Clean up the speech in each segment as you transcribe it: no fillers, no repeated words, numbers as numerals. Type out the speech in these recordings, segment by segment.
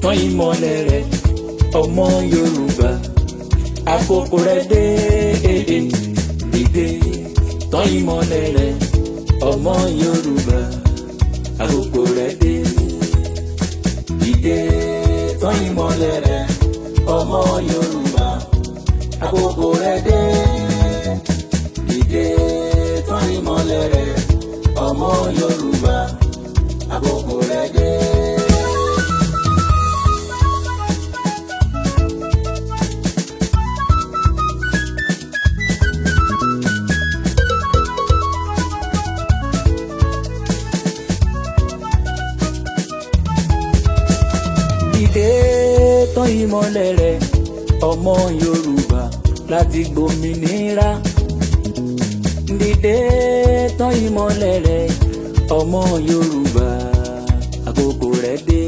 tán ìmọ́lẹ̀ rẹ̀ ọmọ Yorùbá. Àkókò rẹ̀ dé dìde tán ìmọ́lẹ̀ rẹ̀ ọmọ Yorùbá. Àkókò rẹ̀ dé dìde tán ìmọ́lẹ̀ rẹ̀ ọmọ Yorùbá. Àkókò rẹ̀ dé dìde tán ìmọ́lẹ̀ rẹ̀ ọmọ Yorùbá. Àkókò rẹ̀ dé. Dìde tán ìmọ́lẹ̀ rẹ̀ ọmọ Yorùbá láti gbòmìnira. Dìde tán ìmọ́lẹ̀ rẹ̀ ọmọ Yorùbá. Àkókò rẹ̀ dé.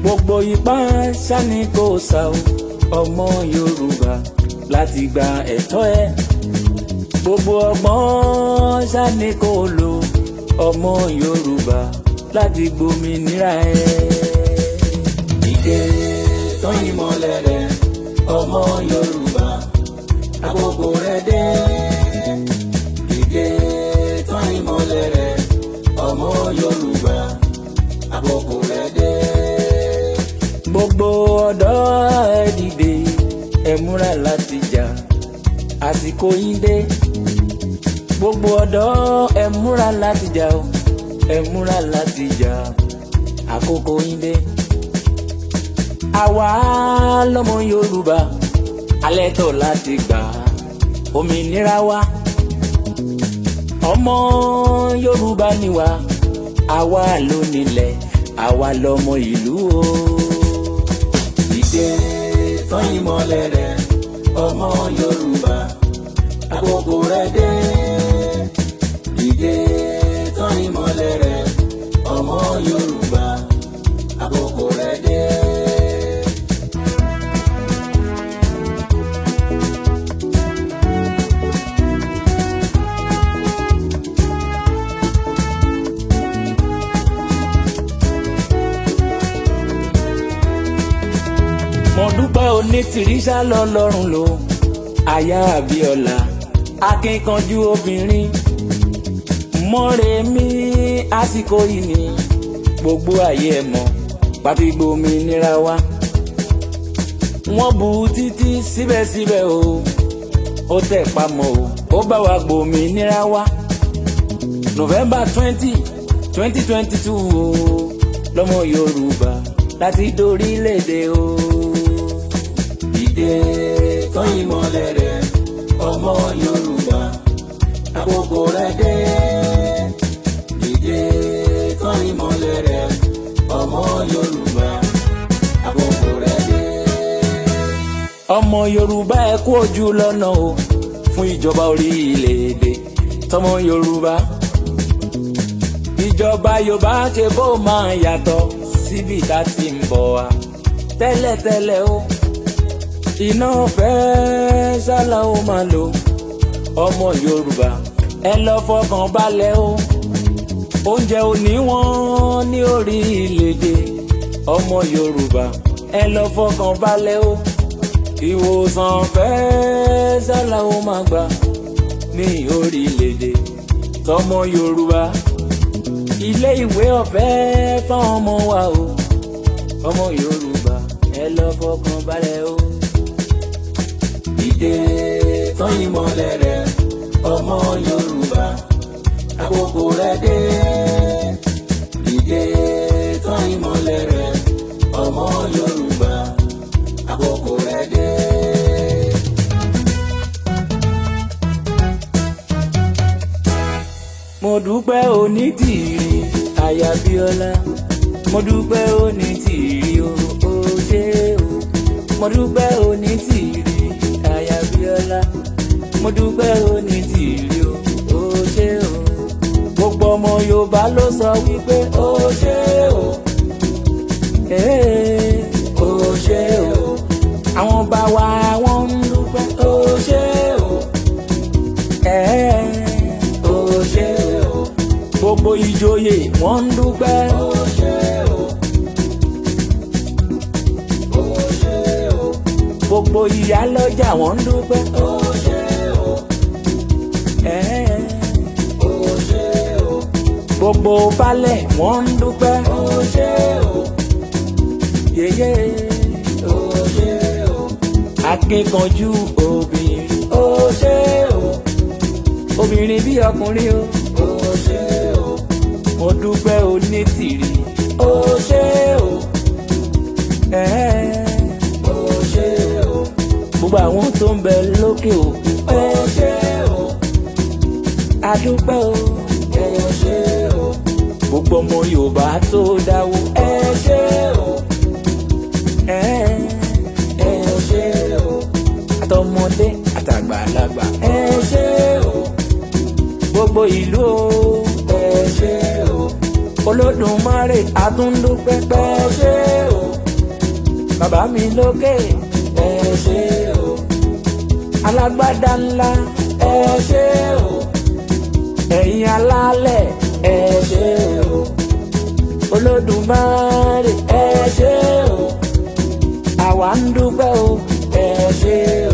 Gbogbo ipá ṣáni kò sá o ọmọ Yorùbá láti gba ẹ̀tọ́ ẹ. Gbogbo ọgbọ́n ṣáni kò lò ọmọ Yorùbá láti gbòmìnira ẹ. Dìde tán ìmọ́lẹ̀ rẹ̀ ọmọ Yorùbá. Àkókò rẹ̀ dé. Dìde tán ìmọ́lẹ̀ rẹ̀ ọmọ Yorùbá. Àkókò rẹ̀ dé. Gbogbo ọ̀dọ́ ẹ dìde, ẹ múra láti jà, àsìkò yín dé. Gbogbo ọ̀dọ́ ẹ múra láti jà o, ẹ múra láti jà, àkókò yín dé. Àwa lọ́mọ Yorùbá alẹ́ tọ̀ láti gbà òmìnira wa. Ọmọ Yorùbá ni wá, àwa ló nílẹ̀, àwa lọ́mọ ìlú o. Dìde tán ìmọ́lẹ̀ rẹ̀ ọmọ Yorùbá. Àkókò rẹ̀ dé. Dìde tán ìmọ́lẹ̀ rẹ̀ ọmọ Yorùbá. Àkókò rẹ̀ dé. Mo dúpẹ́ onítìrísà lọ́lọ́run lò aya Abíọ́lá akínkanjú obìnrin. Mọ́remí àsìkò yìí ni gbogbo ayé ẹ̀ mọ̀ pàtí gbòmìnira wa. Wọ́n bú títí síbẹ̀síbẹ̀ o, ó tẹ̀ pamọ́ o, ó bá wa gbòmìnira wa. November 2022 o, lọ́mọ Yorùbá láti dórílẹ̀-èdè o. Dìde tán ìmọ́lẹ̀ rẹ̀ ọmọ Yorùbá. Àkókò rẹ̀ dé. Dìde tán ìmọ́lẹ̀ rẹ̀ ọmọ Yorùbá. Àkókò rẹ̀ dé. Ọmọ Yorùbá ẹ kú ojú lọ́nà o fún ìjọba orílẹ̀-èdè tọmọ Yorùbá. Ìjọba Yorùbá ṣe bó máa yàtọ̀ síbi tá ti ń bọ̀ wá tẹ́lẹ̀tẹ́lẹ̀ o. Iná fẹ́ ṣálá ó máa lò ọmọ Yorùbá ẹ lọ fọkàn balẹ̀ o. Oúnjẹ ò ní wọ́n ní orílẹ̀-èdè ọmọ Yorùbá ẹ lọ fọkàn balẹ̀ o. Ìwòsàn fẹ́ ṣálá ó máa gbà ní orílẹ̀-èdè tọmọ Yorùbá. Ilé ìwé ọ̀fẹ́ fáwọn ọmọ wa o ọmọ Yorùbá ẹ lọ fọkàn balẹ̀ o. Dìde tán ìmọ́lẹ̀ rẹ̀ ọmọ Yorùbá. Àkókò rẹ̀ dé. Dìde tán ìmọ́lẹ̀ rẹ̀ ọmọ Yorùbá. Àkókò rẹ̀ dé. Mo dúpẹ́ onítìrí aya Abíọ́lá. Mo dúpẹ́ onítìrí o ṣé o. Mo dúpẹ́ onítìrí aya Abíọ́lá. Mo dúpẹ́ onítìrí o ṣé o. Gbogbo ọmọ Yorùbá ló sọ wípé o ṣé o. O ṣé o. Àwọn bá wa wọ́n ń dúpẹ́ o ṣé o. O ṣé o. Gbogbo ìjòyè wọ́n ń dúpẹ́ o ṣé o. gbogbo ìyá lọ́jà wọ́n ń dúpẹ́. ó ṣé o, ó ṣé o, gbogbo baálẹ̀ wọ́n ń dúpẹ́. ó ṣé o, yéyé ó ṣé o, akíkanjú obìnrin. ó ṣé o, obìnrin bí ọkùnrin o. ó ṣé o, mo dúpẹ́ onítìrí. ó ṣé o, Ẹ̀ẹ́, ó ṣé o, gbogbo àwọn tó ń bẹ lókè o. ó ṣé o, a dúpẹ́ o. ó ṣé o, gbogbo ọmọ Yorùbá tó dáwó. ó ṣé o, Ẹ̀ẹ́, ó ṣé o, àtọmọdé àtàgbàlagbà. ó ṣé o, gbogbo ìlú o. ó ṣé o, Olódùmarè àtúndúpẹ́. ó ṣé o, bàbá mi lókè. ó ṣé o, alágbádá ńlá. ó ṣé o, ẹ̀yin alálẹ̀. ó ṣé o, Olódùmarè. ó ṣé o, àwa ń dúpẹ́ o. ó ṣé o.